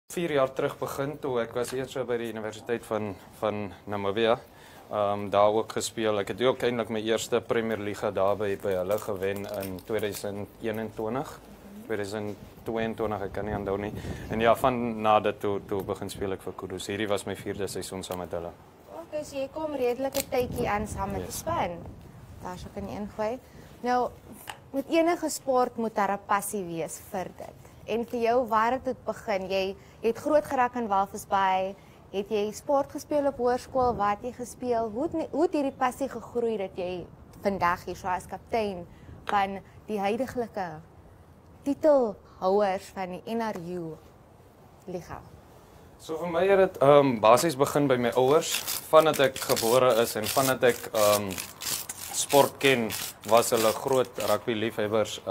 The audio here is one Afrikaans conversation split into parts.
4 jaar terug begin toe ek was eers so by die Universiteit van Namibia. Daar ook gespeel. Ek het ook eintlik my eerste Premier League daar by hulle gewen in 2021. 2022, ek kan nie onthou nie. En ja, van na dit toe begin speel ek vir Kudus. Hierdie was my 4de seisoen saam met hulle. Okay, so jy kom redelike tydjie aan saam met die span. Daar sou kan ingooi. Nou, met enige sport moet daar 'n passie wees vir dit. En vir jou, waar het dit begin? Jy het groot geraak in Walvis Bay. Het jy sport gespeel op hoërskool? Waar het jy gespeel? Hoe het hierdie passie gegroei dat jy vandag hier so as kaptein van die huidige titelhouers van die NRU liga? So vir my het dit basies begin by my ouers. Vandat ek gebore is en vandat ek sport ken, was hulle groot rugby liefhebbers.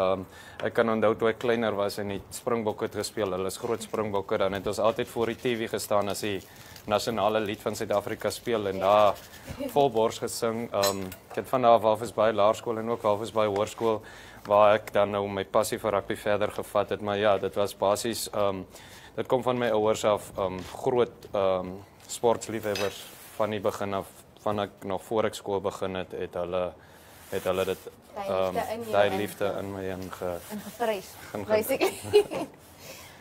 Ek kan onthou toe ek kleiner was en die Springbokke het gespeel. Hulle is groot Springbokke, dan het ons altyd voor die TV gestaan as die nasionale lied van Suid-Afrika speel en daar volbors gesing. Ek het van daar Walvis Bay Laerskool en ook Walvis Bay Hoërskool waar ek dan nou my passie vir rugby verder gevat het. Maar ja, dit was basies dit kom van my ouers af, groot sportliefhebbers van die begin af, van ek nog voor ek skool begin het hulle dit daai liefde in my ingevries. Basically.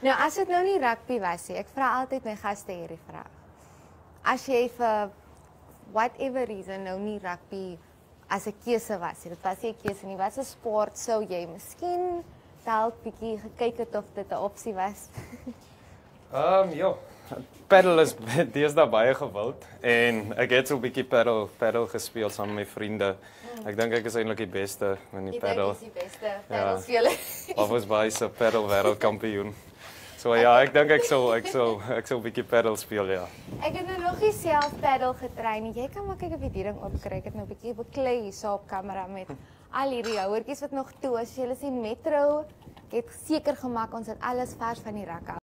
Nou as dit nou nie rugby was nie, ek vra altyd my gaste hierdie vraag. As jy vir whatever reason nou nie rugby as 'n keuse was, dit was nie 'n keuse nie, wat 'n sport sou jy miskien dalk bietjie gekyk het of dit 'n opsie was? Ja, paddle is deesdae baie gewild en ek het so 'n bietjie paddle gespeel saam met my vriende. Ek dink ek is eintlik die beste in die paddle. Jy is die beste paddlespeler. Walvis Bay se paddle wêreldkampioen. So ja, ek dink ek sou 'n bietjie paddle speel, ja. Ek het nou nog nie self paddle getrein nie. Jy kan maar kyk of jy die ding opkry. Ek het nou 'n bietjie beklei hierso op kamera met al hierdie houertjies wat nog toe is. As jy sien Metro het seker gemaak ons het alles vars van die rakke.